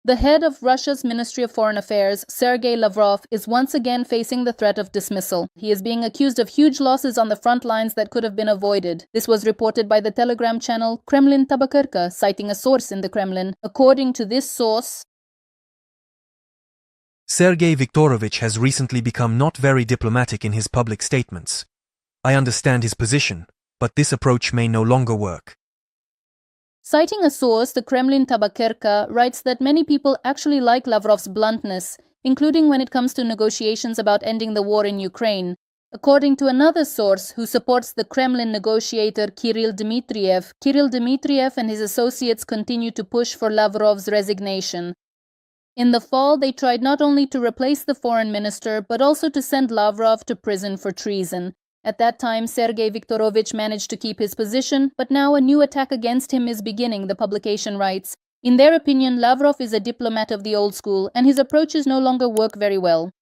The head of Russia's Ministry of Foreign Affairs, Sergei Lavrov, is once again facing the threat of dismissal. He is being accused of huge losses on the front lines that could have been avoided. This was reported by the Telegram channel Kremlin Putin, citing a source in the Kremlin. According to this source, Sergei Viktorovich has recently become not very diplomatic in his public statements. I understand his position, but this approach may no longer work. Citing a source, the Kremlin Putin writes that many people actually like Lavrov's bluntness, including when it comes to negotiations about ending the war in Ukraine. According to another source who supports the Kremlin negotiator Kirill Dmitriev and his associates continue to push for Lavrov's resignation. In the fall, they tried not only to replace the foreign minister, but also to send Lavrov to prison for treason. At that time, Sergei Viktorovich managed to keep his position, but now a new attack against him is beginning, the publication writes. In their opinion, Lavrov is a diplomat of the old school, and his approaches no longer work very well.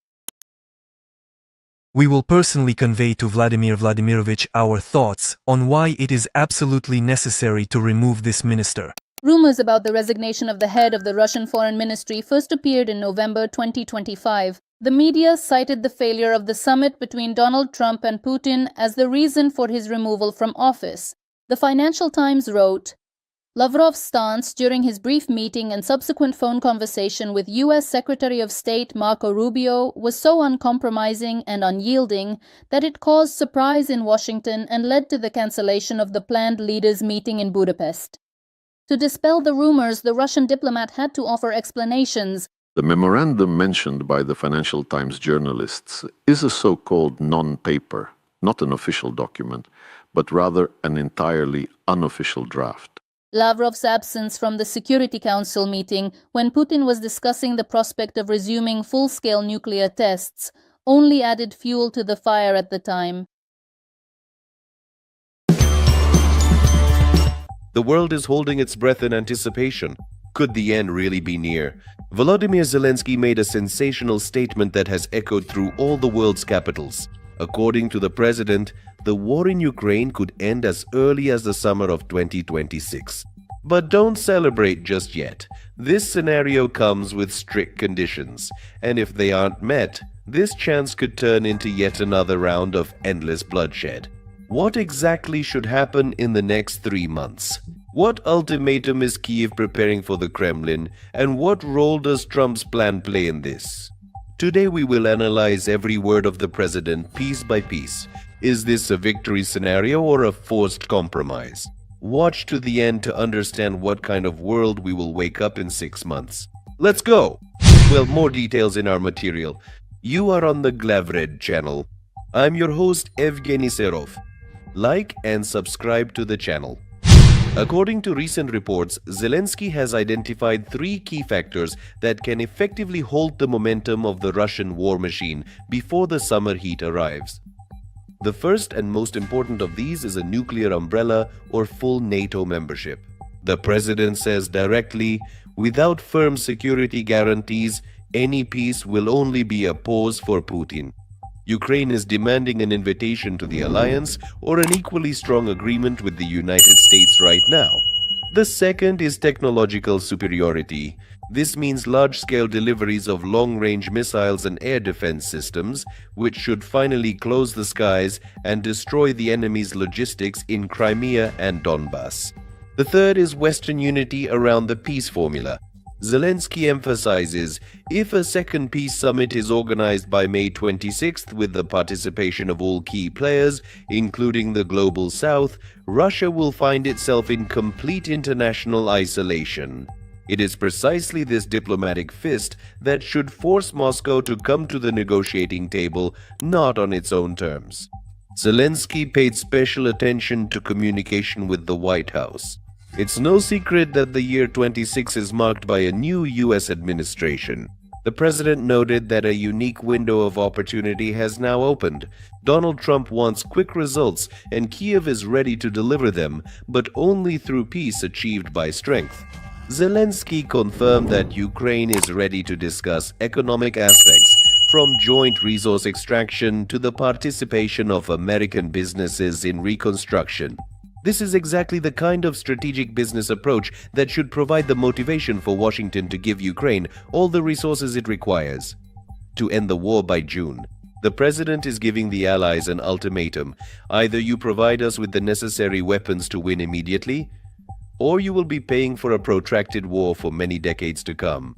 We will personally convey to Vladimir Vladimirovich our thoughts on why it is absolutely necessary to remove this minister. Rumors about the resignation of the head of the Russian Foreign Ministry first appeared in November 2025. The media cited the failure of the summit between Donald Trump and Putin as the reason for his removal from office. The Financial Times wrote, Lavrov's stance during his brief meeting and subsequent phone conversation with U.S. Secretary of State Marco Rubio was so uncompromising and unyielding that it caused surprise in Washington and led to the cancellation of the planned leaders' meeting in Budapest. To dispel the rumors, the Russian diplomat had to offer explanations. The memorandum mentioned by the Financial Times journalists is a so-called non-paper, not an official document, but rather an entirely unofficial draft. Lavrov's absence from the Security Council meeting, when Putin was discussing the prospect of resuming full-scale nuclear tests, only added fuel to the fire at the time. The world is holding its breath in anticipation. Could the end really be near? Volodymyr Zelensky made a sensational statement that has echoed through all the world's capitals. According to the president, the war in Ukraine could end as early as the summer of 2026. But don't celebrate just yet. This scenario comes with strict conditions, and if they aren't met, this chance could turn into yet another round of endless bloodshed. What exactly should happen in the next 3 months? What ultimatum is Kiev preparing for the Kremlin, and what role does Trump's plan play in this? Today we will analyze every word of the president piece by piece. Is this a victory scenario or a forced compromise? Watch to the end to understand what kind of world we will wake up in 6 months. Let's go! Well, more details in our material. You are on the Glavred channel. I'm your host Evgeny Serov. Like and subscribe to the channel. According to recent reports, Zelensky has identified 3 key factors that can effectively halt the momentum of the Russian war machine before the summer heat arrives. The first and most important of these is a nuclear umbrella or full NATO membership. The president says directly, without firm security guarantees, any peace will only be a pause for Putin. Ukraine is demanding an invitation to the alliance or an equally strong agreement with the United States right now. The second is technological superiority. This means large-scale deliveries of long-range missiles and air defense systems, which should finally close the skies and destroy the enemy's logistics in Crimea and Donbass. The third is Western unity around the peace formula. Zelensky emphasizes, if a second peace summit is organized by May 26th with the participation of all key players, including the Global South, Russia will find itself in complete international isolation. It is precisely this diplomatic fist that should force Moscow to come to the negotiating table, not on its own terms. Zelensky paid special attention to communication with the White House. It's no secret that the year 26 is marked by a new U.S. administration. The president noted that a unique window of opportunity has now opened. Donald Trump wants quick results, and Kiev is ready to deliver them, but only through peace achieved by strength. Zelensky confirmed that Ukraine is ready to discuss economic aspects, from joint resource extraction to the participation of American businesses in reconstruction. This is exactly the kind of strategic business approach that should provide the motivation for Washington to give Ukraine all the resources it requires to end the war by June. The president is giving the allies an ultimatum. Either you provide us with the necessary weapons to win immediately, or you will be paying for a protracted war for many decades to come.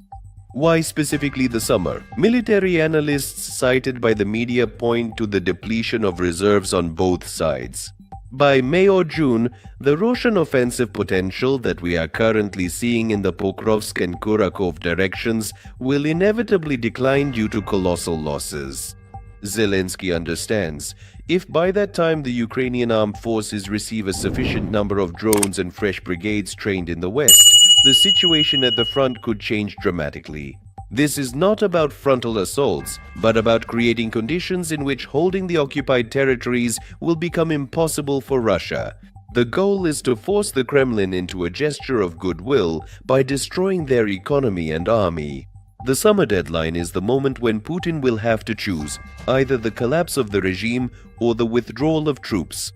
Why specifically the summer? Military analysts cited by the media point to the depletion of reserves on both sides. By May or June, the Russian offensive potential that we are currently seeing in the Pokrovsk and Kurakov directions will inevitably decline due to colossal losses. Zelensky understands. If by that time the Ukrainian armed forces receive a sufficient number of drones and fresh brigades trained in the West, the situation at the front could change dramatically. This is not about frontal assaults, but about creating conditions in which holding the occupied territories will become impossible for Russia. The goal is to force the Kremlin into a gesture of goodwill by destroying their economy and army. The summer deadline is the moment when Putin will have to choose either the collapse of the regime or the withdrawal of troops.